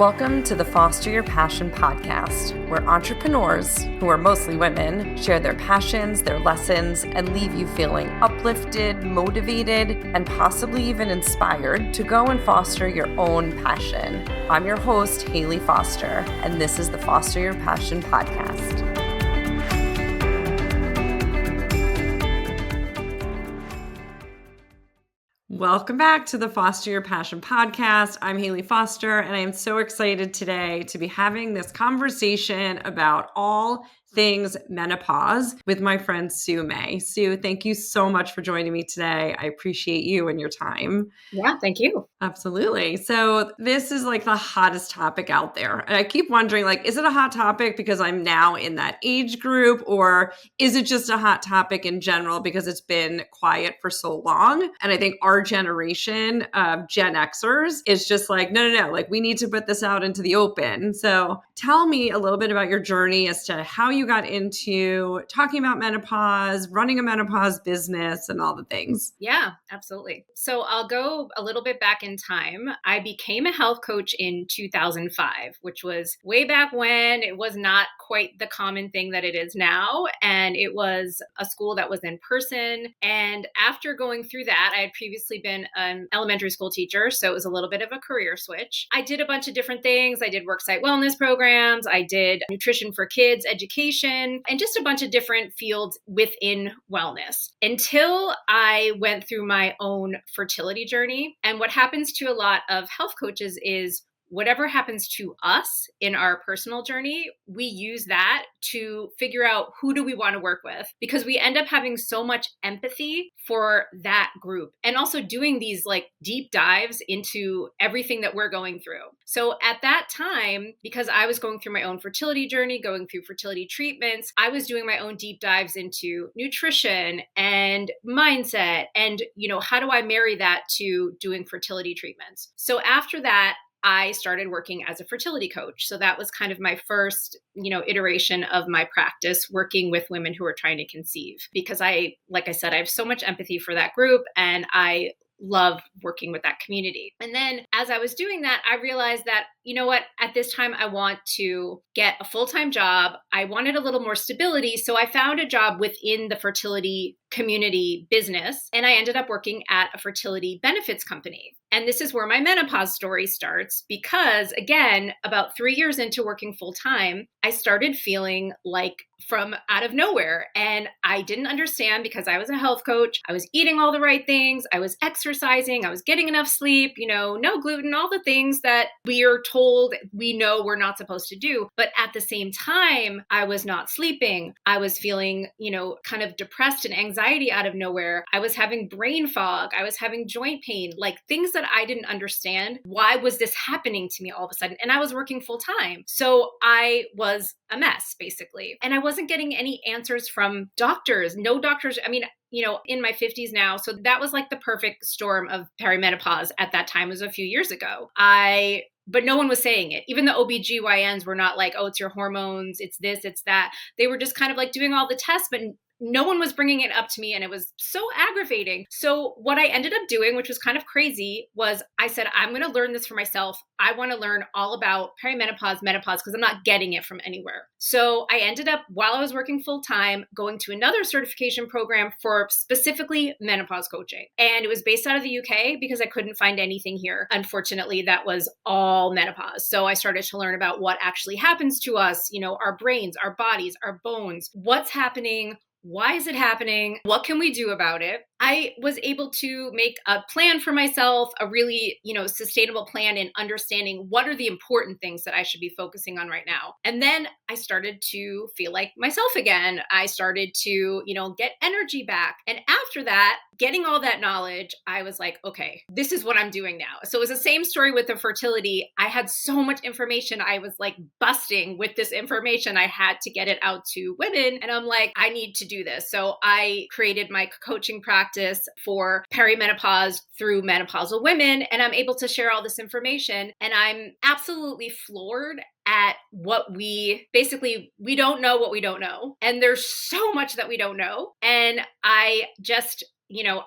Welcome to the Foster Your Passion podcast, where entrepreneurs, who are mostly women, share their passions, their lessons, and leave you feeling uplifted, motivated, and possibly even inspired to go and foster your own passion. I'm your host, Hayley Foster, and this is the Foster Your Passion podcast. Welcome back to the Foster Your Passion podcast. I'm Hayley Foster, and I am so excited today to be having this conversation about all things menopause with my friend Sue May. Sue, thank you so much for joining me today. I appreciate you and your time. Yeah, thank you. Absolutely. So this is like the hottest topic out there. And I keep wondering, is it a hot topic because I'm now in that age group, or is it just a hot topic in general because it's been quiet for so long? And I think our generation of Gen Xers is just like, no, we need to put this out into the open. So tell me a little bit about your journey as to how you got into talking about menopause, running a menopause business, and all the things. Yeah, absolutely. So I'll go a little bit back in time. I became a health coach in 2005, which was way back when it was not quite the common thing that it is now. And it was a school that was in person. And after going through that, I had previously been an elementary school teacher. So it was a little bit of a career switch. I did a bunch of different things. I did worksite wellness programs. I did nutrition for kids, education, and just a bunch of different fields within wellness until I went through my own fertility journey. And what happens to a lot of health coaches is whatever happens to us in our personal journey, we use that to figure out who do we want to work with, because we end up having so much empathy for that group and also doing these deep dives into everything that we're going through. So at that time, because I was going through my own fertility journey, going through fertility treatments, I was doing my own deep dives into nutrition and mindset and, how do I marry that to doing fertility treatments? So after that, I started working as a fertility coach. So that was kind of my first, iteration of my practice, working with women who are trying to conceive, because like I said, I have so much empathy for that group and I love working with that community. And then as I was doing that, I realized that, at this time, I want to get a full-time job. I wanted a little more stability. So I found a job within the fertility community business, and I ended up working at a fertility benefits company. And this is where my menopause story starts, because again, about 3 years into working full-time, I started feeling like from out of nowhere. And I didn't understand, because I was a health coach. I was eating all the right things. I was exercising. I was getting enough sleep, no gluten, all the things that we are told we know we're not supposed to do. But at the same time, I was not sleeping. I was feeling, kind of depressed and anxiety out of nowhere. I was having brain fog. I was having joint pain, things that I didn't understand. Why was this happening to me all of a sudden? And I was working full time. So I was a mess, basically. And I wasn't getting any answers from doctors. No doctors. I mean, in my 50s now. So that was the perfect storm of perimenopause at that time. It was a few years ago. But no one was saying it. Even the OBGYNs were not like, oh, it's your hormones, it's this, it's that. They were just kind of doing all the tests, but no one was bringing it up to me, and it was so aggravating. So what I ended up doing, which was kind of crazy, was I said, I'm going to learn this for myself. I want to learn all about perimenopause, menopause, because I'm not getting it from anywhere. So I ended up, while I was working full time, going to another certification program for specifically menopause coaching. And it was based out of the UK because I couldn't find anything here, unfortunately, that was all menopause. So I started to learn about what actually happens to us, our brains, our bodies, our bones, what's happening. Why is it happening? What can we do about it? I was able to make a plan for myself, a really, sustainable plan in understanding what are the important things that I should be focusing on right now. And then I started to feel like myself again. I started to, get energy back. And after that, getting all that knowledge, I was like, okay, this is what I'm doing now. So it was the same story with the fertility. I had so much information. I was busting with this information. I had to get it out to women. And I'm like, I need to do this. So I created my coaching practice for perimenopause through menopausal women. And I'm able to share all this information. And I'm absolutely floored at what we don't know what we don't know. And there's so much that we don't know. And I just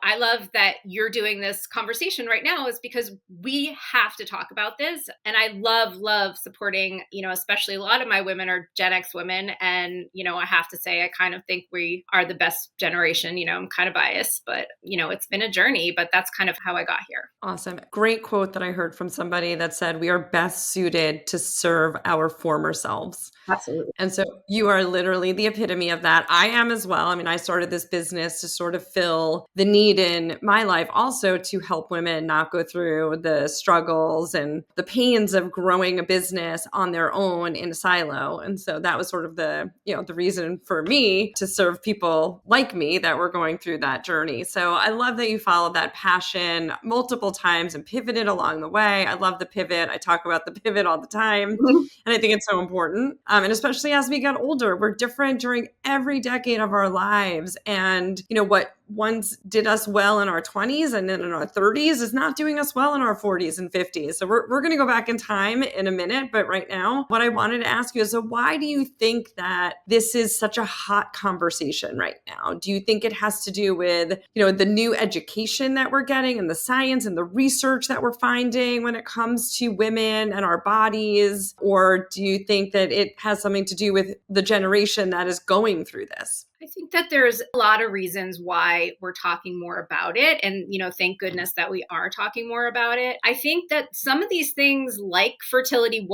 I love that you're doing this conversation right now is because we have to talk about this. And I love supporting, especially a lot of my women are Gen X women. And, I have to say, I kind of think we are the best generation. I'm kind of biased, but, it's been a journey, but that's kind of how I got here. Awesome. Great quote that I heard from somebody that said, we are best suited to serve our former selves. Absolutely. And so you are literally the epitome of that. I am as well. I mean, I started this business to sort of fill the need in my life also to help women not go through the struggles and the pains of growing a business on their own in a silo. And so that was sort of the reason for me to serve people like me that were going through that journey. So I love that you followed that passion multiple times and pivoted along the way. I love the pivot. I talk about the pivot all the time. And I think it's so important. And especially as we get older, we're different during every decade of our lives. And, what once did us well in our 20s and then in our 30s is not doing us well in our 40s and 50s. So we're going to go back in time in a minute. But right now, what I wanted to ask you is, so why do you think that this is such a hot conversation right now? Do you think it has to do with, the new education that we're getting and the science and the research that we're finding when it comes to women and our bodies? Or do you think that it has something to do with the generation that is going through this? I think that there's a lot of reasons why we're talking more about it. And, thank goodness that we are talking more about it. I think that some of these things like fertility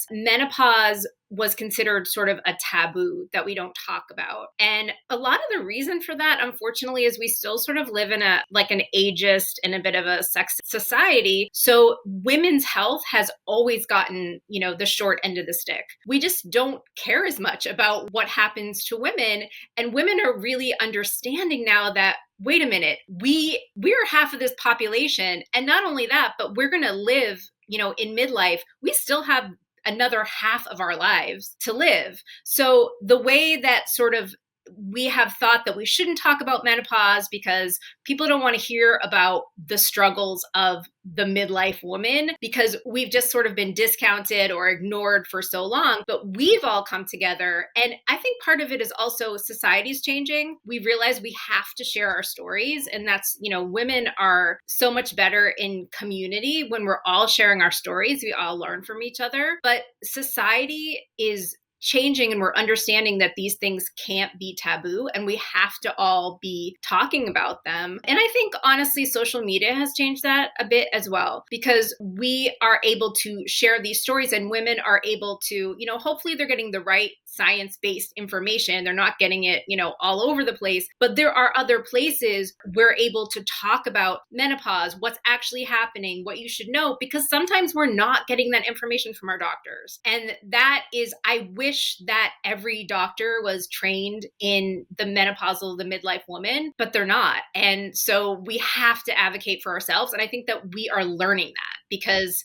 menopause was considered sort of a taboo that we don't talk about. And a lot of the reason for that, unfortunately, is we still sort of live in an ageist and a bit of a sexist society. So women's health has always gotten, the short end of the stick. We just don't care as much about what happens to women. And women are really understanding now that, wait a minute, we're half of this population. And not only that, but we're going to live, in midlife. We still have another half of our lives to live. So the way that sort of we have thought that we shouldn't talk about menopause because people don't want to hear about the struggles of the midlife woman because we've just sort of been discounted or ignored for so long. But we've all come together. And I think part of it is also society's changing. We realize we have to share our stories. And that's, women are so much better in community when we're all sharing our stories. We all learn from each other. But society is changing and we're understanding that these things can't be taboo and we have to all be talking about them. And I think honestly, social media has changed that a bit as well because we are able to share these stories and women are able to, hopefully they're getting the right science-based information. They're not getting it, all over the place, but there are other places we're able to talk about menopause, what's actually happening, what you should know, because sometimes we're not getting that information from our doctors. And that is, I wish that every doctor was trained in the menopausal, the midlife woman, but they're not. And so we have to advocate for ourselves. And I think that we are learning that because,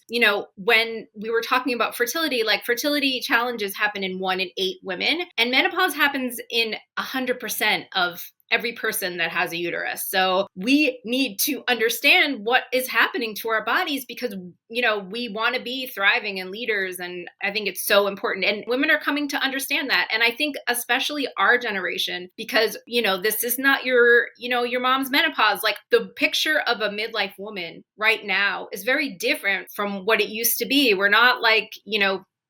when we were talking about fertility, like fertility challenges happen in 1 in 8 women and menopause happens in 100% of every person that has a uterus. So we need to understand what is happening to our bodies because, we want to be thriving and leaders. And I think it's so important. And women are coming to understand that. And I think especially our generation, because, this is not your mom's menopause. Like the picture of a midlife woman right now is very different from what it used to be. We're not like,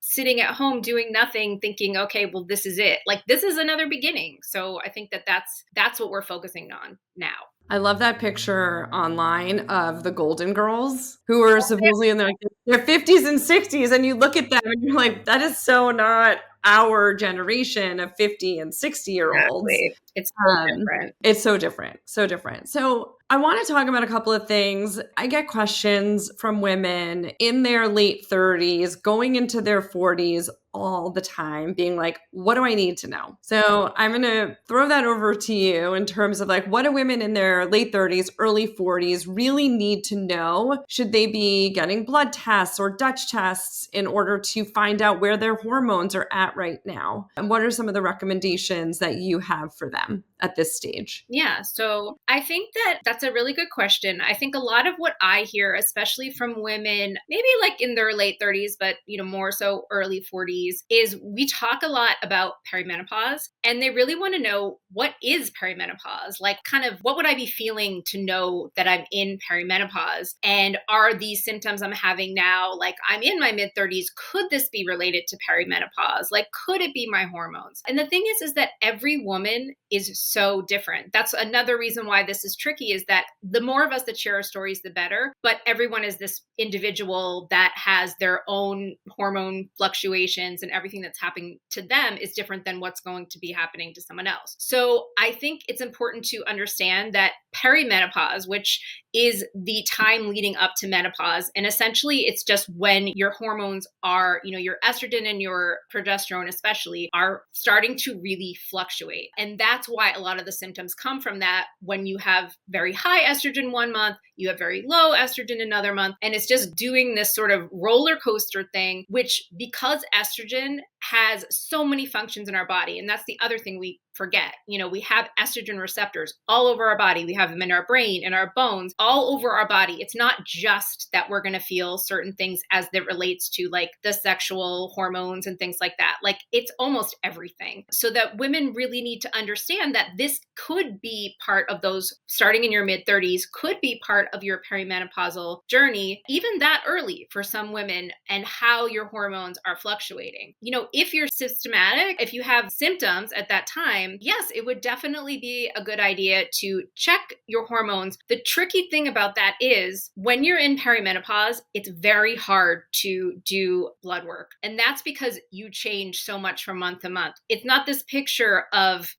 sitting at home doing nothing thinking, okay, well, this is it. Like this is another beginning. So I think that that's what we're focusing on now. I love that picture online of the Golden Girls who are supposedly in their 50s and 60s. And you look at them and you're like, that is so not our generation of 50 and 60-year-olds. Exactly. It's so different. It's so different. So different. So I want to talk about a couple of things. I get questions from women in their late 30s, going into their 40s all the time, being like, what do I need to know? So I'm going to throw that over to you in terms of like, what do women in their late 30s, early 40s really need to know? Should they be getting blood tests or Dutch tests in order to find out where their hormones are at right now? And what are some of the recommendations that you have for them at this stage? Yeah, so I think that that's a really good question. I think a lot of what I hear, especially from women, maybe like in their late 30s, but more so early 40s, 30s is we talk a lot about perimenopause, and they really want to know, what is perimenopause? Like, kind of, what would I be feeling to know that I'm in perimenopause? And are these symptoms I'm having now, like, I'm in my mid 30s, could this be related to perimenopause? Like, could it be my hormones? And the thing is that every woman is so different. That's another reason why this is tricky, is that the more of us that share our stories, the better. But everyone is this individual that has their own hormone fluctuations, and everything that's happening to them is different than what's going to be happening to someone else. So I think it's important to understand that perimenopause, which is the time leading up to menopause, and essentially it's just when your hormones are, your estrogen and your progesterone especially, are starting to really fluctuate. And that's why a lot of the symptoms come from that. When you have very high estrogen one month, you have very low estrogen another month, and it's just doing this sort of roller coaster thing, which, because estrogen has so many functions in our body, and that's the other thing we forget. We have estrogen receptors all over our body. We have them in our brain, in our bones, all over our body. It's not just that we're going to feel certain things as it relates to like the sexual hormones and things like that. Like, it's almost everything. So that women really need to understand that this could be part of those, starting in your mid 30s, could be part of your perimenopausal journey, even that early for some women, and how your hormones are fluctuating. If you're systematic, if you have symptoms at that time, yes, it would definitely be a good idea to check your hormones. The tricky thing about that is, when you're in perimenopause, it's very hard to do blood work. And that's because you change so much from month to month. It's not this picture of,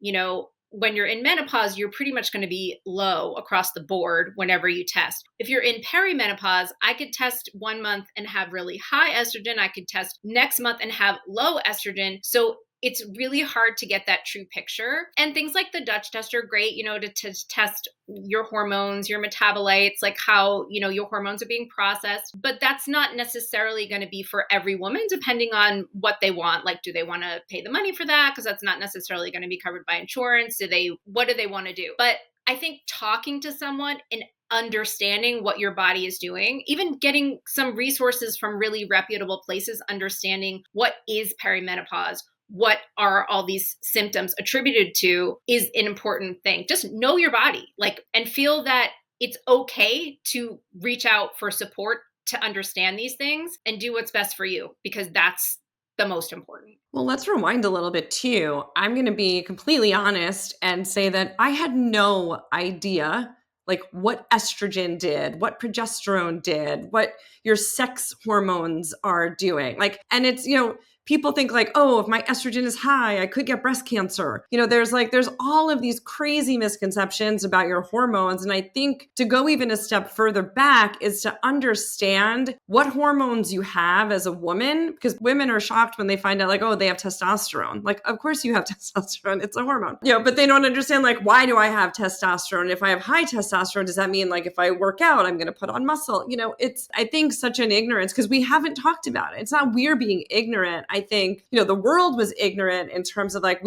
when you're in menopause, you're pretty much going to be low across the board whenever you test. If you're in perimenopause, I could test one month and have really high estrogen. I could test next month and have low estrogen. So it's really hard to get that true picture. And things like the Dutch test are great, to test your hormones, your metabolites, like how, your hormones are being processed. But that's not necessarily going to be for every woman, depending on what they want. Like, do they want to pay the money for that? Because that's not necessarily going to be covered by insurance. What do they want to do? But I think talking to someone and understanding what your body is doing, even getting some resources from really reputable places, understanding what is perimenopause, what are all these symptoms attributed to, is an important thing. Just know your body, and feel that it's okay to reach out for support to understand these things and do what's best for you, because that's the most important. Well, let's rewind a little bit too. I'm going to be completely honest and say that I had no idea like what estrogen did, what progesterone did, what your sex hormones are doing. And it's, people think like, oh, if my estrogen is high, I could get breast cancer. There's all of these crazy misconceptions about your hormones. And I think to go even a step further back is to understand what hormones you have as a woman, because women are shocked when they find out like, oh, they have testosterone. Like, of course you have testosterone. It's a hormone. But they don't understand like, why do I have testosterone? If I have high testosterone, does that mean like if I work out, I'm going to put on muscle? It's, I think, such an ignorance because we haven't talked about it. It's not we're being ignorant. I think, the world was ignorant in terms of like,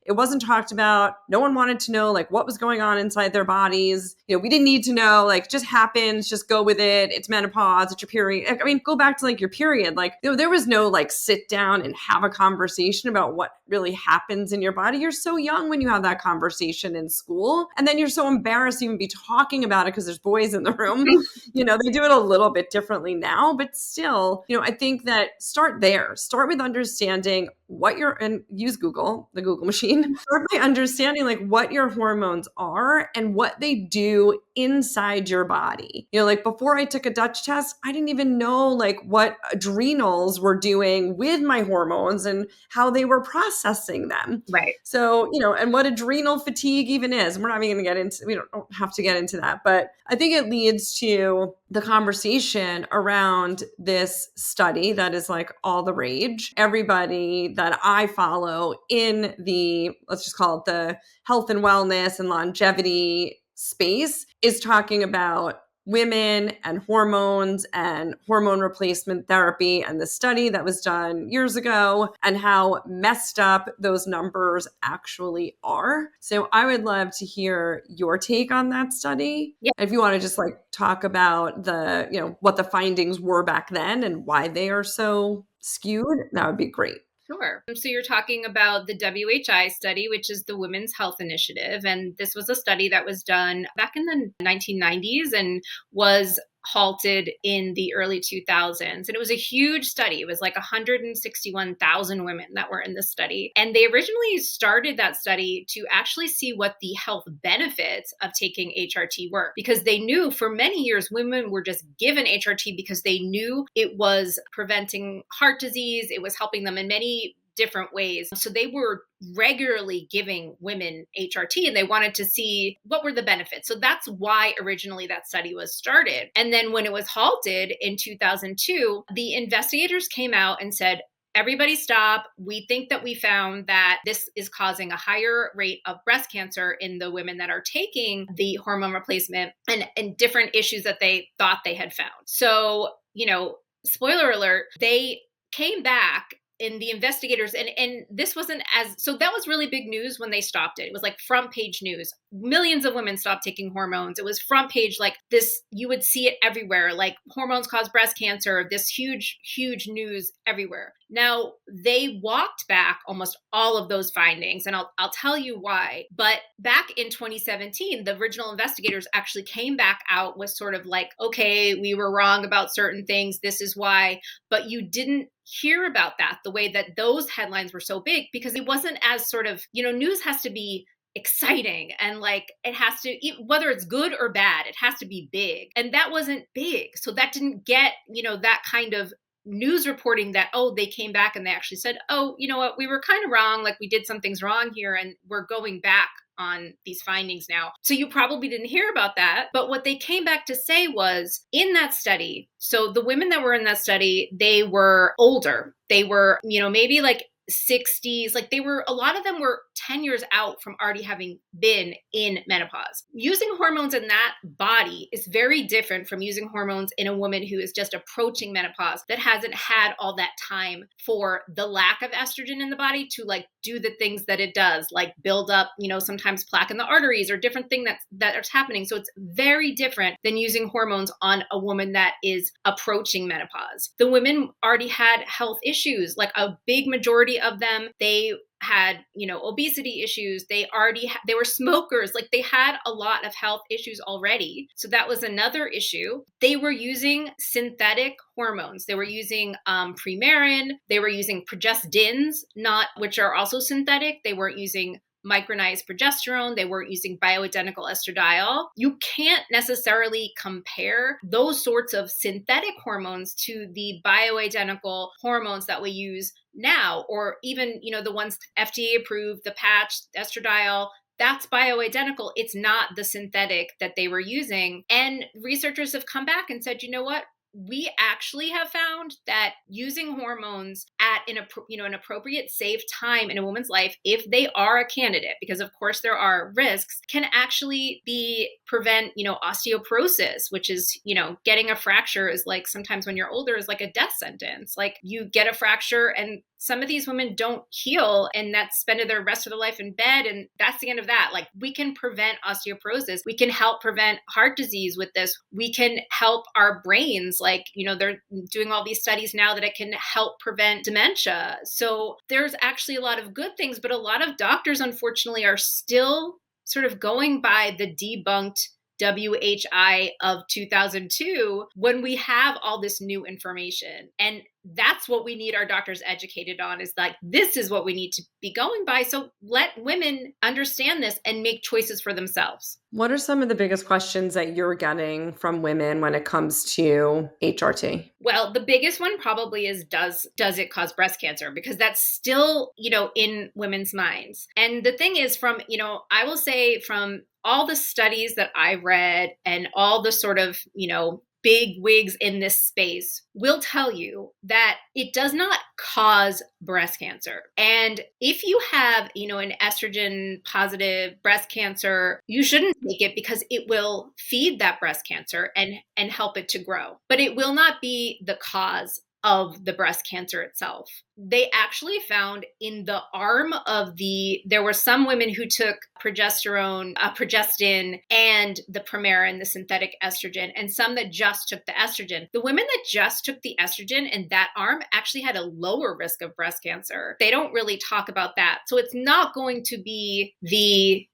it wasn't talked about. No one wanted to know like what was going on inside their bodies. We didn't need to know, like, just happens, just go with it. It's menopause, it's your period. I mean, go back to like your period. Like there was no like sit down and have a conversation about what really happens in your body. You're so young when you have that conversation in school. And then you're so embarrassed to even be talking about it because there's boys in the room. They do it a little bit differently now, but still, I think that start there. Start with understanding and use Google, the Google machine. Start by understanding like what your hormones are and what they do inside your body. Like before I took a Dutch test, I didn't even know like what adrenals were doing with my hormones and how they were processing them. Right. So, and what adrenal fatigue even is. We're not even going to get into, we don't have to get into that, but I think it leads to the conversation around this study that is like all the rage. Everybody that I follow in the, let's just call it the health and wellness and longevity space, is talking about women and hormones and hormone replacement therapy and the study that was done years ago and how messed up those numbers actually are. So I would love to hear your take on that study. Yeah. If you want to just like talk about the, what the findings were back then and why they are so skewed, that would be great. Sure. So you're talking about the WHI study, which is the Women's Health Initiative. And this was a study that was done back in the 1990s and was halted in the early 2000s. And it was a huge study. It was like 161,000 women that were in this study. And they originally started that study to actually see what the health benefits of taking HRT were, because they knew for many years women were just given HRT because they knew it was preventing heart disease. It was helping them in many different ways. So they were regularly giving women HRT and they wanted to see what were the benefits. So that's why originally that study was started. And then when it was halted in 2002, the investigators came out and said, everybody stop. We think that we found that this is causing a higher rate of breast cancer in the women that are taking the hormone replacement and different issues that they thought they had found. So, spoiler alert, they came back in the investigators, and this wasn't so that was really big news when they stopped it. It was like front page news. Millions of women stopped taking hormones. It was front page like this. You would see it everywhere, like hormones cause breast cancer, this huge, huge news everywhere. Now, they walked back almost all of those findings, and I'll tell you why. But back in 2017, the original investigators actually came back out with sort of like, okay, we were wrong about certain things. This is why. But you didn't hear about that the way that those headlines were so big, because it wasn't as sort of, news has to be exciting and like it has to, whether it's good or bad, it has to be big. And that wasn't big. So that didn't get, that kind of news reporting that, oh, they came back and they actually said, oh, you know what, we were kind of wrong. Like we did some things wrong here and we're going back on these findings now. So you probably didn't hear about that. But what they came back to say was in that study, so the women that were in that study, they were older. They were, maybe like 60s, like a lot of them were 10 years out from already having been in menopause. Using hormones in that body is very different from using hormones in a woman who is just approaching menopause that hasn't had all that time for the lack of estrogen in the body to like do the things that it does, like build up, sometimes plaque in the arteries or different thing that's happening. So it's very different than using hormones on a woman that is approaching menopause. The women already had health issues, like a big majority of them, they had, obesity issues. They were smokers. Like they had a lot of health issues already. So that was another issue. They were using synthetic hormones. They were using Premarin. They were using progestins, which are also synthetic. They weren't using micronized progesterone. They weren't using bioidentical estradiol. You can't necessarily compare those sorts of synthetic hormones to the bioidentical hormones that we use now, or even, the ones FDA approved, the patch, estradiol. That's bioidentical. It's not the synthetic that they were using. And researchers have come back and said, you know what? We actually have found that using hormones at an appropriate safe time in a woman's life, if they are a candidate, because of course there are risks, can actually prevent, osteoporosis, which is, getting a fracture is like sometimes when you're older is like a death sentence. Like you get a fracture and some of these women don't heal and that's spending their rest of their life in bed. And that's the end of that. Like we can prevent osteoporosis. We can help prevent heart disease with this. We can help our brains. Like, they're doing all these studies now that it can help prevent dementia. So there's actually a lot of good things, but a lot of doctors, unfortunately, are still sort of going by the debunked WHI of 2002 when we have all this new information. And that's what we need our doctors educated on, is like, this is what we need to be going by. So let women understand this and make choices for themselves. What are some of the biggest questions that you're getting from women when it comes to HRT? Well, the biggest one probably is, does it cause breast cancer? Because that's still, in women's minds. And the thing is, I will say from all the studies that I've read and all the sort of, big wigs in this space will tell you that it does not cause breast cancer. And if you have, an estrogen positive breast cancer, you shouldn't take it because it will feed that breast cancer and help it to grow. But it will not be the cause of the breast cancer itself. They actually found in the arm of there were some women who took progesterone, progestin, and the Premarin, the synthetic estrogen, and some that just took the estrogen. The women that just took the estrogen in that arm actually had a lower risk of breast cancer. They don't really talk about that. So it's not going to be the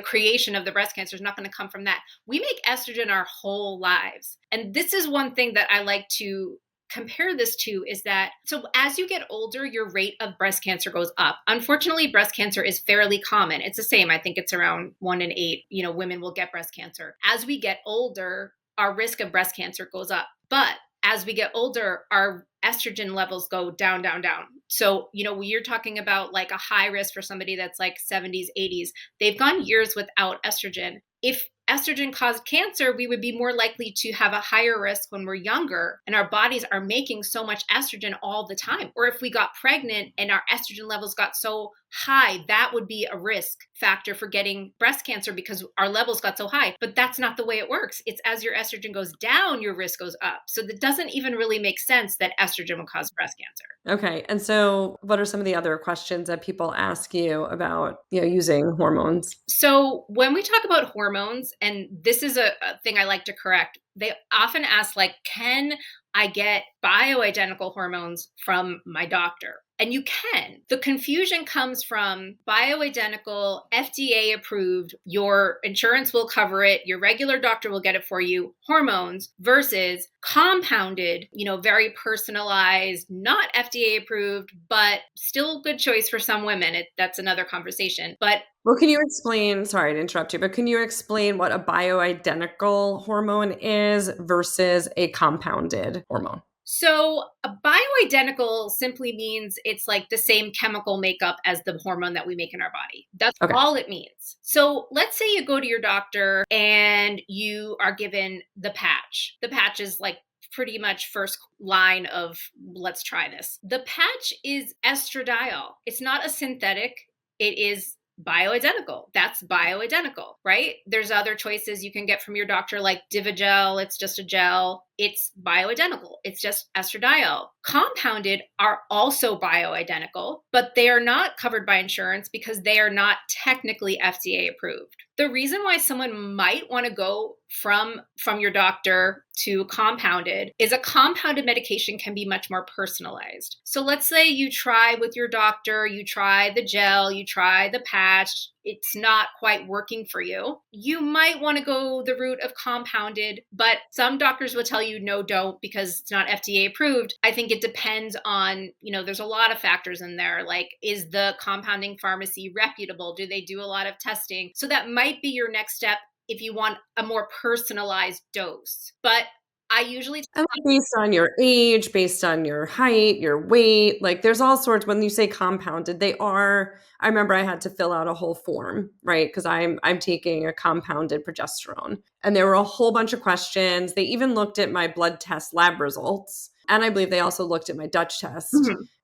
creation of the breast cancer is not going to come from that. We make estrogen our whole lives. And this is one thing that I like to compare this to is that, so as you get older, your rate of breast cancer goes up. Unfortunately, breast cancer is fairly common. It's the same. I think it's around 1 in 8, women will get breast cancer. As we get older, our risk of breast cancer goes up. But as we get older, our estrogen levels go down, down, down. So, when you're talking about like a high risk for somebody that's like 70s, 80s, they've gone years without estrogen. If estrogen caused cancer, we would be more likely to have a higher risk when we're younger and our bodies are making so much estrogen all the time. Or if we got pregnant and our estrogen levels got so high, that would be a risk factor for getting breast cancer because our levels got so high. But that's not the way it works. It's as your estrogen goes down, your risk goes up. So that doesn't even really make sense that estrogen will cause breast cancer. Okay. And so what are some of the other questions that people ask you about, using hormones? So when we talk about hormones, and this is a thing I like to correct, they often ask like, can I get bioidentical hormones from my doctor? And you can. The confusion comes from bioidentical, FDA approved, your insurance will cover it, your regular doctor will get it for you, hormones versus compounded, very personalized, not FDA approved, but still good choice for some women. That's another conversation. But well, can you explain, sorry to interrupt you, but can you explain what a bioidentical hormone is versus a compounded hormone? So a bioidentical simply means it's like the same chemical makeup as the hormone that we make in our body. That's Okay. all it means. So let's say you go to your doctor and you are given the patch. The patch is like pretty much first line of let's try this. The patch is estradiol. It's not a synthetic. It is bioidentical. That's bioidentical, right? There's other choices you can get from your doctor like Divigel. It's just a gel. It's bioidentical. It's just estradiol. Compounded are also bioidentical, but they are not covered by insurance because they are not technically FDA approved. The reason why someone might want to go from your doctor to compounded is a compounded medication can be much more personalized. So let's say you try with your doctor, you try the gel, you try the patch, it's not quite working for you. You might want to go the route of compounded, but some doctors will tell you no, don't, because it's not FDA approved. I think it depends on, there's a lot of factors in there. Like, is the compounding pharmacy reputable? Do they do a lot of testing? So that might be your next step if you want a more personalized dose. But I usually based on your age, based on your height, your weight, like there's all sorts. When you say compounded, I remember I had to fill out a whole form, right? Because I'm taking a compounded progesterone. And there were a whole bunch of questions. They even looked at my blood test lab results. And I believe they also looked at my Dutch test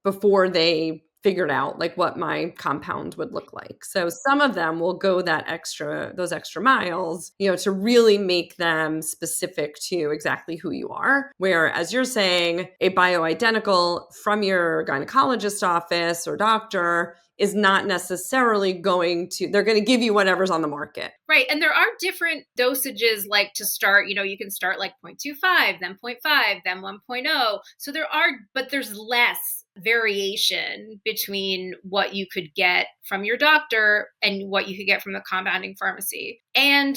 before they figured out like what my compound would look like. So some of them will go those extra miles, to really make them specific to exactly who you are. Where, as you're saying, a bioidentical from your gynecologist office or doctor is not necessarily they're going to give you whatever's on the market. Right. And there are different dosages, like to start, you can start like 0.25, then 0.5, then 1.0. So there's less variation between what you could get from your doctor and what you could get from the compounding pharmacy. And,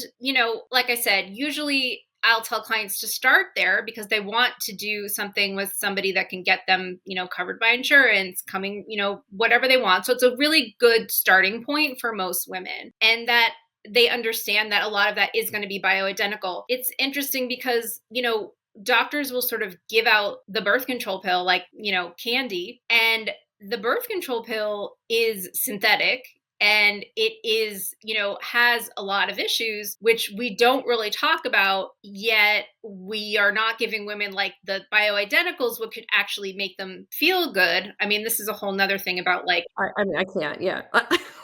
like I said, usually I'll tell clients to start there because they want to do something with somebody that can get them, covered by insurance, coming, whatever they want. So it's a really good starting point for most women. And that they understand that a lot of that is going to be bioidentical. It's interesting because, doctors will sort of give out the birth control pill like, candy. And the birth control pill is synthetic. And it is, has a lot of issues, which we don't really talk about, yet we are not giving women like the bioidenticals, what could actually make them feel good. I mean, this is a whole nother thing about like, I mean, I can't, yeah.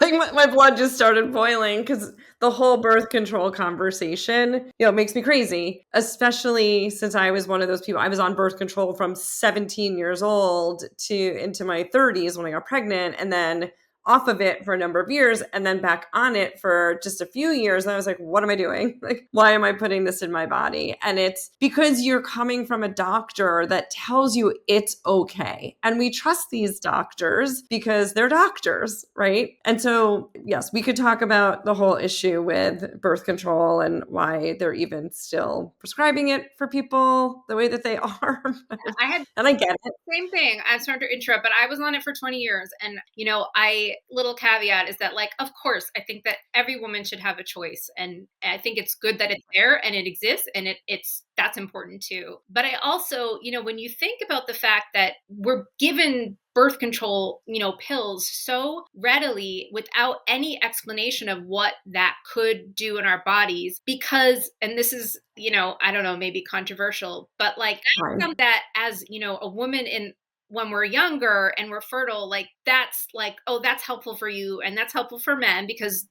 Like my blood just started boiling because the whole birth control conversation, makes me crazy, especially since I was one of those people. I was on birth control from 17 years old to into my 30s when I got pregnant, and then off of it for a number of years and then back on it for just a few years. And I was like, what am I doing? Like, why am I putting this in my body? And it's because you're coming from a doctor that tells you it's okay. And we trust these doctors because they're doctors, right? And so, yes, we could talk about the whole issue with birth control and why they're even still prescribing it for people the way that they are. I had And I get it. same thing. I'm sorry to interrupt, but I was on it for 20 years. And, little caveat is that, like, of course, I think that every woman should have a choice. And I think it's good that it's there and it exists, and that's important too. But I also, when you think about the fact that we're given birth control, pills so readily without any explanation of what that could do in our bodies, because, and this is, I don't know, maybe controversial, but like Fine. that as, a woman when we're younger and we're fertile, like that's like, oh, that's helpful for you. And that's helpful for men because,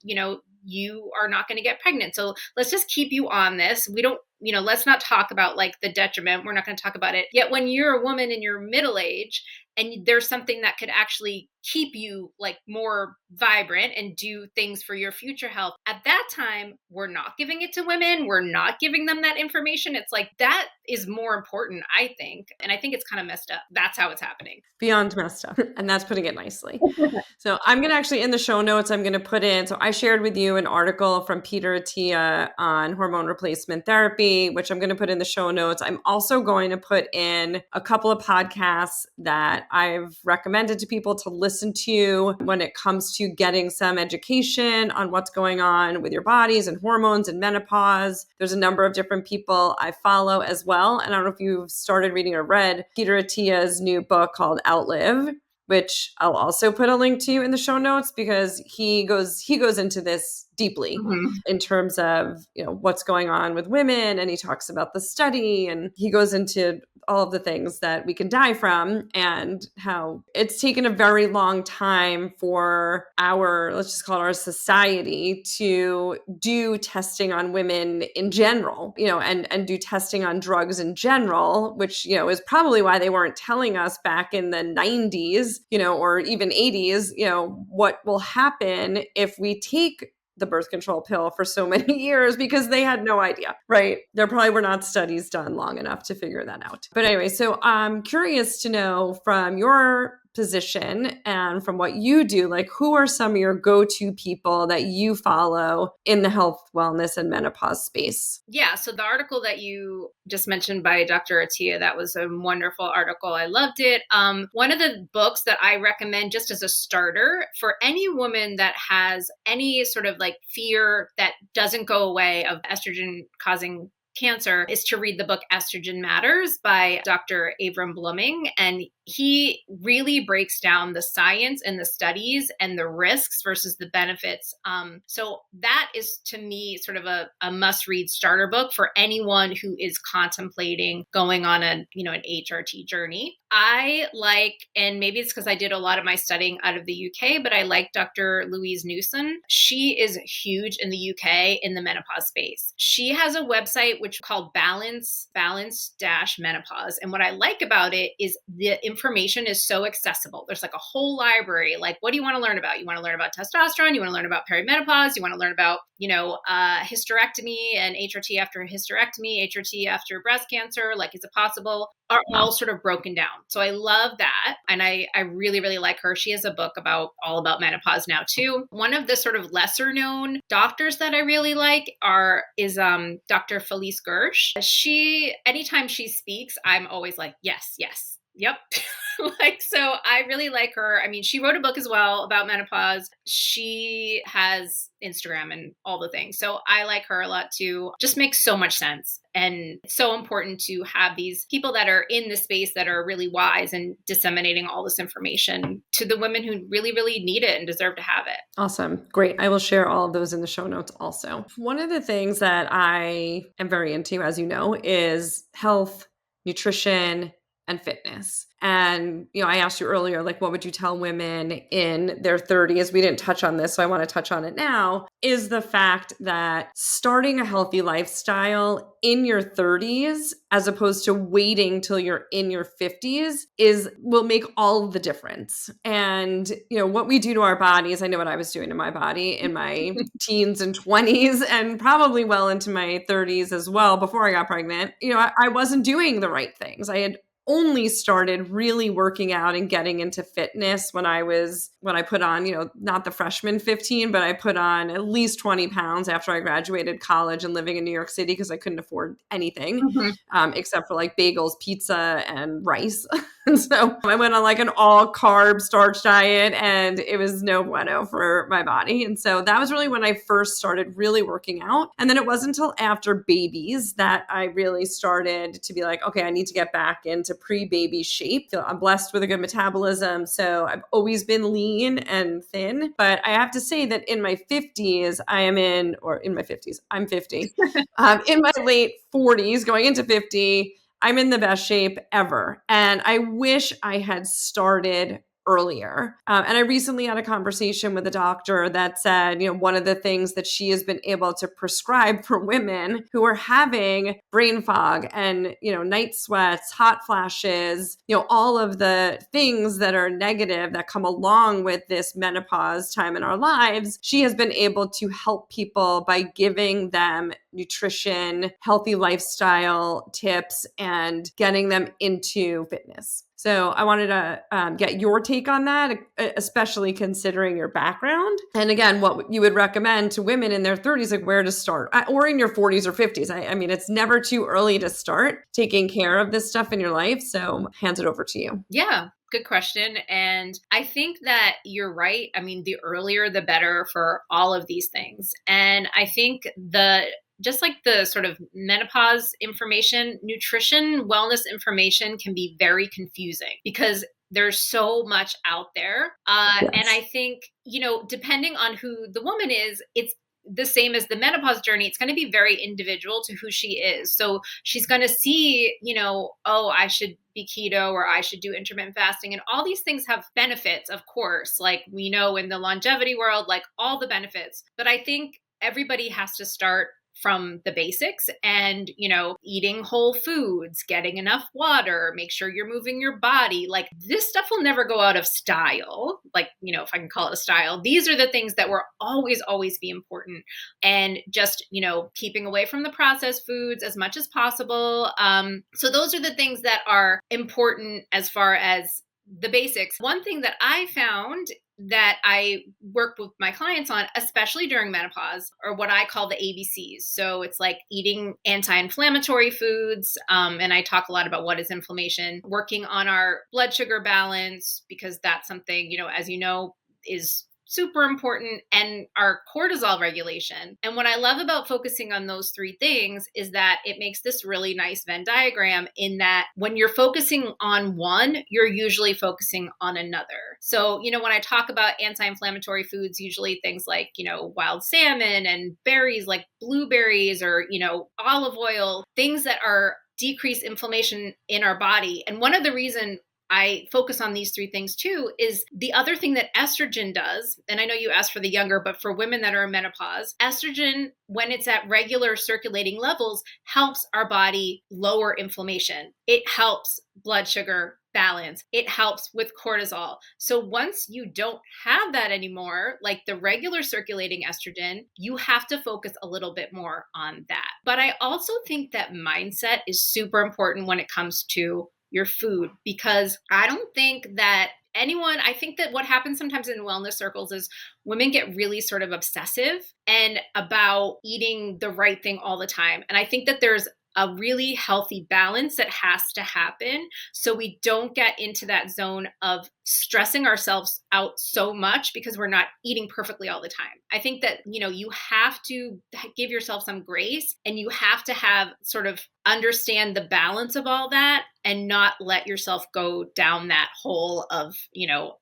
you are not going to get pregnant. So let's just keep you on this. We don't, let's not talk about like the detriment. We're not going to talk about it. Yet when you're a woman in your middle age and there's something that could actually keep you like more vibrant and do things for your future health, at that time, we're not giving it to women. We're not giving them that information. It's like, that is more important, I think. And I think it's kind of messed up. That's how it's happening. Beyond messed up. And that's putting it nicely. So I'm going to actually, in the show notes, I'm going to put in, so I shared with you an article from Peter Attia on hormone replacement therapy, which I'm going to put in the show notes. I'm also going to put in a couple of podcasts that I've recommended to people to listen to when it comes to getting some education on what's going on with your bodies and hormones and menopause. There's a number of different people I follow as well. And I don't know if you've started reading or read Peter Attia's new book called Outlive, which I'll also put a link to in the show notes because he goes into this deeply in terms of what's going on with women, and he talks about the study, and he goes into all of the things that we can die from and how it's taken a very long time for our, let's just call it our society, to do testing on women in general, and do testing on drugs in general, which, is probably why they weren't telling us back in the 90s, or even 80s, what will happen if we take the birth control pill for so many years, because they had no idea, right? There probably were not studies done long enough to figure that out. But anyway, so I'm curious to know from your position and from what you do, like, who are some of your go-to people that you follow in the health, wellness, and menopause space? Yeah. So the article that you just mentioned by Dr. Attia, that was a wonderful article. I loved it. One of the books that I recommend just as a starter for any woman that has any sort of like fear that doesn't go away of estrogen causing cancer is to read the book Estrogen Matters by Dr. Avram Bluming. And he really breaks down the science and the studies and the risks versus the benefits. So that is, to me, sort of a must-read starter book for anyone who is contemplating going on an HRT journey. I like, and maybe it's because I did a lot of my studying out of the UK, but I like Dr. Louise Newson. She is huge in the UK in the menopause space. She has a website which is called Balance-Menopause. And what I like about it is the information is so accessible. There's like a whole library. Like, what do you want to learn about? You want to learn about testosterone? You want to learn about perimenopause? You want to learn about, hysterectomy and HRT after hysterectomy, HRT after breast cancer? Like, is it possible? Are all sort of broken down. So I love that. And I really, really like her. She has a book all about menopause now too. One of the sort of lesser known doctors that I really like is Dr. Felice Gersh. Anytime she speaks, I'm always like, yes, yes. Yep. So I really like her. I mean, she wrote a book as well about menopause. She has Instagram and all the things. So I like her a lot too. Just makes so much sense. And it's so important to have these people that are in the space that are really wise and disseminating all this information to the women who really, really need it and deserve to have it. Awesome. Great. I will share all of those in the show notes also. One of the things that I am very into, as you know, is health, nutrition, and fitness. And, I asked you earlier, like, what would you tell women in their 30s? We didn't touch on this, so I want to touch on it now, is the fact that starting a healthy lifestyle in your 30s, as opposed to waiting till you're in your 50s, will make all the difference. And, what we do to our bodies, I know what I was doing to my body in my teens and 20s, and probably well into my 30s as well, before I got pregnant. I wasn't doing the right things. I had only started really working out and getting into fitness when I put on, not the freshman 15, but I put on at least 20 pounds after I graduated college and living in New York City because I couldn't afford anything except for like bagels, pizza, and rice. And so I went on like an all carb starch diet, and it was no bueno for my body. And so that was really when I first started really working out. And then it wasn't until after babies that I really started to be like, okay, I need to get back into pre-baby shape. So I'm blessed with a good metabolism. So I've always been lean and thin. But I have to say that in my 50s, I'm 50. In my late 40s, going into 50, I'm in the best shape ever. And I wish I had started earlier. And I recently had a conversation with a doctor that said, one of the things that she has been able to prescribe for women who are having brain fog and, night sweats, hot flashes, all of the things that are negative that come along with this menopause time in our lives, she has been able to help people by giving them nutrition, healthy lifestyle tips, and getting them into fitness. So I wanted to get your take on that, especially considering your background. And again, what you would recommend to women in their 30s, like where to start, or in your 40s or 50s. I mean, it's never too early to start taking care of this stuff in your life. So hands it over to you. Yeah. Good question. And I think that you're right. I mean, the earlier, the better for all of these things. And I think just like the sort of menopause information, nutrition, wellness information can be very confusing because there's so much out there. Yes. And I think, depending on who the woman is, it's the same as the menopause journey. It's going to be very individual to who she is. So she's going to see, oh, I should be keto or I should do intermittent fasting. And all these things have benefits, of course, like we know in the longevity world, like all the benefits. But I think everybody has to start from the basics and, eating whole foods, getting enough water, make sure you're moving your body. Like this stuff will never go out of style. Like, if I can call it a style, these are the things that will always be important. And just, keeping away from the processed foods as much as possible. So those are the things that are important as far as the basics. One thing that I found that I work with my clients on, especially during menopause, are what I call the ABCs. So it's like eating anti-inflammatory foods. And I talk a lot about what is inflammation, working on our blood sugar balance, because that's something, as you know, is super important, and our cortisol regulation. And what I love about focusing on those three things is that it makes this really nice Venn diagram in that when you're focusing on one, you're usually focusing on another. So, when I talk about anti-inflammatory foods, usually things like, wild salmon and berries like blueberries or, olive oil, things that are decrease inflammation in our body. And one of the reasons I focus on these three things too is the other thing that estrogen does. And I know you asked for the younger, but for women that are in menopause, estrogen, when it's at regular circulating levels, helps our body lower inflammation. It helps blood sugar balance. It helps with cortisol. So once you don't have that anymore, like the regular circulating estrogen, you have to focus a little bit more on that. But I also think that mindset is super important when it comes to your food, because I don't think that I think that what happens sometimes in wellness circles is women get really sort of obsessive and about eating the right thing all the time. And I think that there's a really healthy balance that has to happen so we don't get into that zone of stressing ourselves out so much because we're not eating perfectly all the time. I think that, you have to give yourself some grace, and you have to have sort of understand the balance of all that and not let yourself go down that hole of,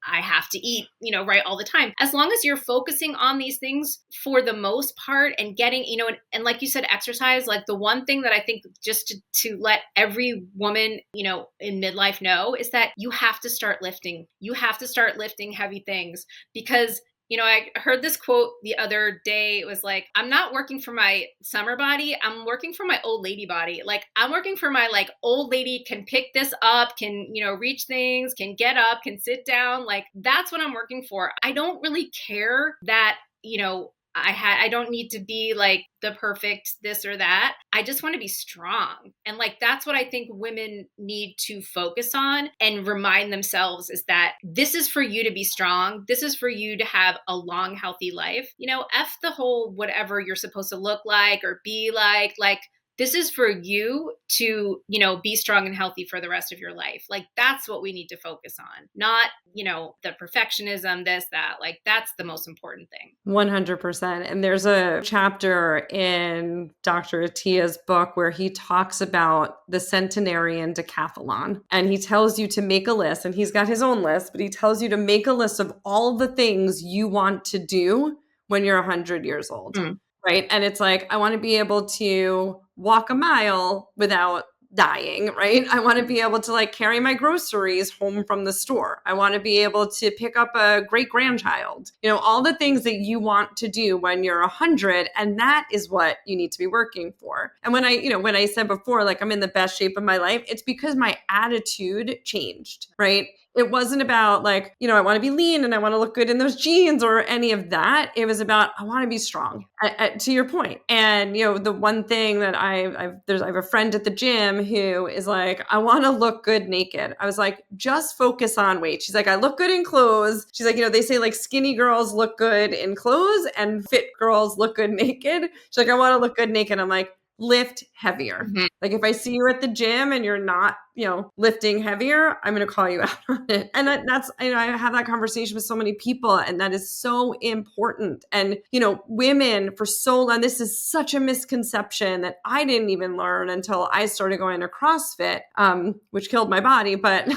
I have to eat, right all the time. As long as you're focusing on these things for the most part and getting, and like you said, exercise, like the one thing that I think just to let every woman, in midlife know is that you have to start lifting. You have to start lifting heavy things because I heard this quote the other day. It was like, I'm not working for my summer body. I'm working for my old lady body. Like, I'm working for my old lady can pick this up, can, reach things, can get up, can sit down. Like, that's what I'm working for. I don't really care that, I don't need to be like the perfect this or that. I just want to be strong. And that's what I think women need to focus on and remind themselves is that this is for you to be strong. This is for you to have a long, healthy life. F the whole whatever you're supposed to look like or be like, this is for you to, be strong and healthy for the rest of your life. That's what we need to focus on, not, the perfectionism, this, that. That's the most important thing. 100%. And there's a chapter in Dr. Atia's book where he talks about the centenarian decathlon. And he tells you to make a list, and he's got his own list, but he tells you to make a list of all the things you want to do when you're 100 years old. Right. And it's like, I want to be able to walk a mile without dying, right? I want to be able to carry my groceries home from the store. I want to be able to pick up a great grandchild, all the things that you want to do when you're 100. And that is what you need to be working for. And when I said before, I'm in the best shape of my life, it's because my attitude changed, right? It wasn't about I want to be lean and I want to look good in those jeans or any of that. It was about, I want to be strong, to your point. And, the one thing that I have a friend at the gym who is like, I want to look good naked. I was like, just focus on weight. She's like, I look good in clothes. She's like, they say skinny girls look good in clothes and fit girls look good naked. She's like, I want to look good naked. I'm like, lift heavier. Mm-hmm. If I see you at the gym and you're not, lifting heavier, I'm going to call you out on it. And that's, I have that conversation with so many people, and that is so important. And, women for so long, this is such a misconception that I didn't even learn until I started going to CrossFit, which killed my body, but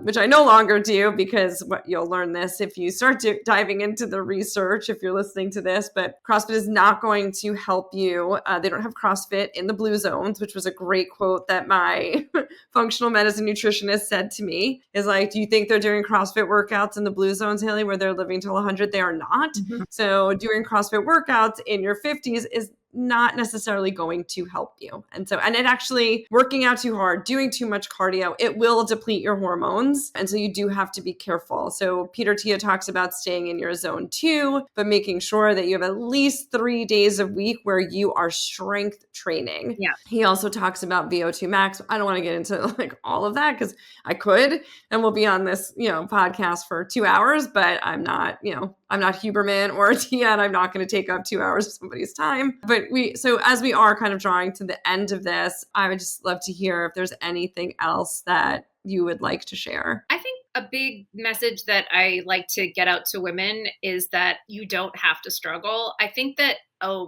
which I no longer do, because you'll learn this if you start diving into the research, if you're listening to this, but CrossFit is not going to help you. They don't have CrossFit in the blue zones, which was a great quote that my functional medicine nutritionist said to me, is do you think they're doing CrossFit workouts in the blue zones, Hayley, where they're living till 100? They are not. Mm-hmm. So doing CrossFit workouts in your 50s is not necessarily going to help you. And it actually, working out too hard, doing too much cardio, it will deplete your hormones. And so you do have to be careful. So Peter Tia talks about staying in your zone 2, but making sure that you have at least 3 days a week where you are strength training. Yeah. He also talks about VO2 max. I don't want to get into all of that because I could, and we'll be on this, podcast for 2 hours, but I'm not Huberman or Tia, and I'm not going to take up 2 hours of somebody's time. But so as we are kind of drawing to the end of this, I would just love to hear if there's anything else that you would like to share. I think a big message that I like to get out to women is that you don't have to struggle. I think that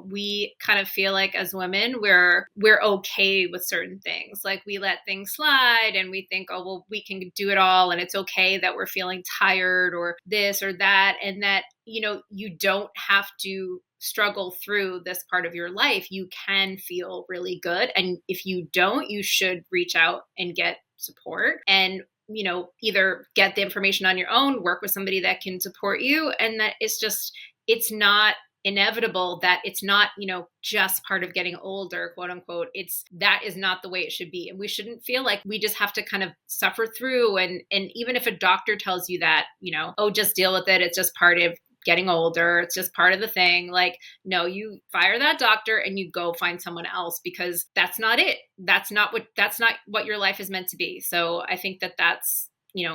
we kind of feel like as women, we're okay with certain things. We let things slide and we think, oh, well, we can do it all. And it's okay that we're feeling tired or this or that. And that, you don't have to struggle through this part of your life. You can feel really good. And if you don't, you should reach out and get support and, either get the information on your own, work with somebody that can support you. And that it's not inevitable, that it's not, just part of getting older, quote unquote. That is not the way it should be. And we shouldn't feel like we just have to kind of suffer through. And even if a doctor tells you that, oh, just deal with it, it's just part of getting older, it's just part of the thing. No, you fire that doctor and you go find someone else, because that's not it. That's not what your life is meant to be. So I think that that's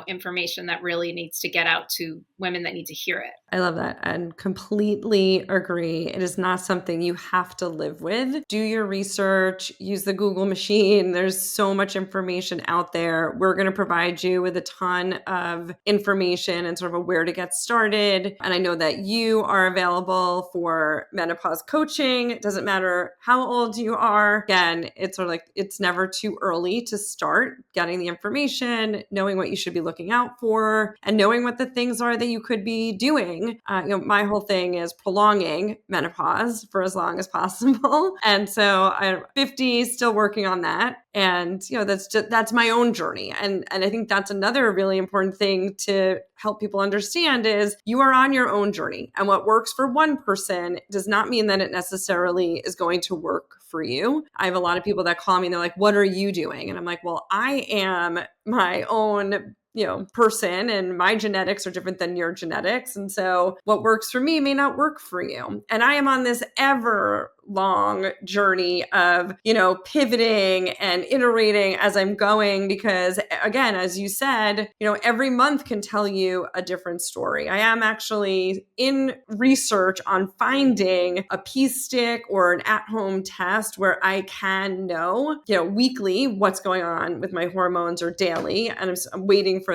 information that really needs to get out to women that need to hear it. I love that and completely agree. It is not something you have to live with. Do your research, use the Google machine. There's so much information out there. We're going to provide you with a ton of information and sort of where to get started. And I know that you are available for menopause coaching. It doesn't matter how old you are. Again, it's sort of like it's never too early to start getting the information, knowing what you should be looking out for, and knowing what the things are that you could be doing. My whole thing is prolonging menopause for as long as possible. And so I'm 50, still working on that. And, that's my own journey. And I think that's another really important thing to help people understand is you are on your own journey. And what works for one person does not mean that it necessarily is going to work for you. I have a lot of people that call me and they're like, what are you doing? And I'm like, well, I am my own person, and my genetics are different than your genetics. And so what works for me may not work for you. And I am on this ever long journey of, pivoting and iterating as I'm going, because again, as you said, every month can tell you a different story. I am actually in research on finding a pee stick or an at-home test where I can know, weekly what's going on with my hormones or daily. And I'm waiting for,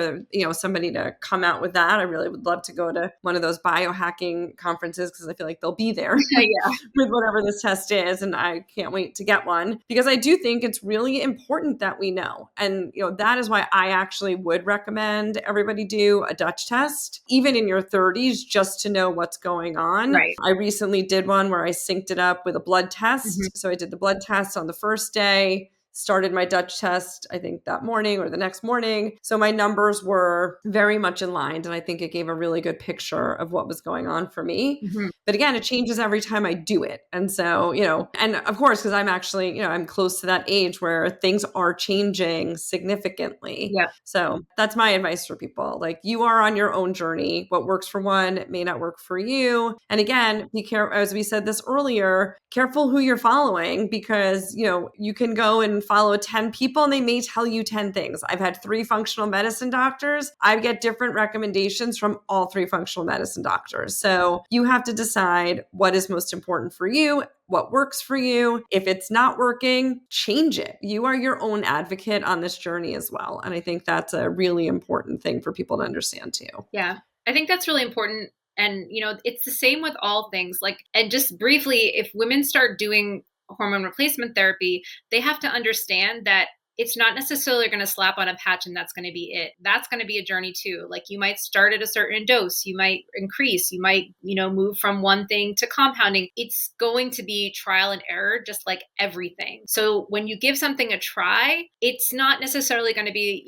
somebody to come out with that. I really would love to go to one of those biohacking conferences because I feel like they'll be there with whatever this test is. And I can't wait to get one because I do think it's really important that we know. And, that is why I actually would recommend everybody do a Dutch test, even in your 30s, just to know what's going on. Right. I recently did one where I synced it up with a blood test. Mm-hmm. So I did the blood test on the first day, started my Dutch test, I think that morning or the next morning. So my numbers were very much in line. And I think it gave a really good picture of what was going on for me. Mm-hmm. But again, it changes every time I do it. And so, and of course, because I'm actually, I'm close to that age where things are changing significantly. Yeah. So that's my advice for people. Like, you are on your own journey. What works for one may not work for you. And again, be careful, as we said this earlier, careful who you're following, because, you can go and follow 10 people and they may tell you 10 things. I've had 3 functional medicine doctors. I get different recommendations from all 3 functional medicine doctors. So you have to decide what is most important for you, what works for you. If it's not working, change it. You are your own advocate on this journey as well. And I think that's a really important thing for people to understand too. Yeah, I think that's really important. And, it's the same with all things. And just briefly, if women start doing hormone replacement therapy, they have to understand that it's not necessarily going to slap on a patch and that's going to be it. That's going to be a journey too. Like, you might start at a certain dose, you might increase, you might, move from one thing to compounding. It's going to be trial and error, just like everything. So when you give something a try, it's not necessarily going to be,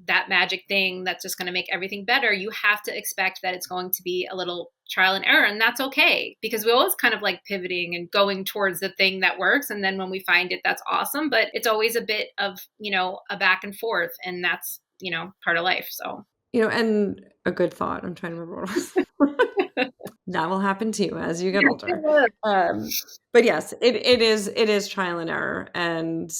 that magic thing that's just going to make everything better. You have to expect that it's going to be a little trial and error, and that's okay, because we always kind of like pivoting and going towards the thing that works. And then when we find it, that's awesome. But it's always a bit of, a back and forth, and that's, part of life. So, and a good thought. I'm trying to remember what it was. That will happen to you as you get older. But yes, it is trial and error. And,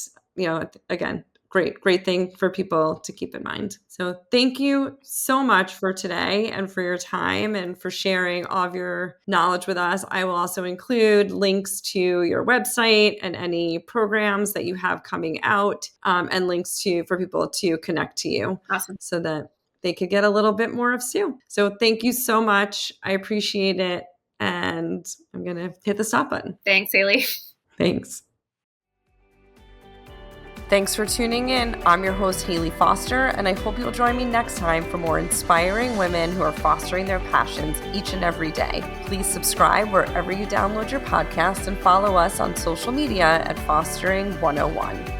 again, great thing for people to keep in mind. So thank you so much for today and for your time and for sharing all of your knowledge with us. I will also include links to your website and any programs that you have coming out, and links for people to connect to you. Awesome. So that they could get a little bit more of Sue. So thank you so much. I appreciate it. And I'm going to hit the stop button. Thanks, Hayley. Thanks. Thanks for tuning in. I'm your host, Hayley Foster, and I hope you'll join me next time for more inspiring women who are fostering their passions each and every day. Please subscribe wherever you download your podcast and follow us on social media at Fostering 101.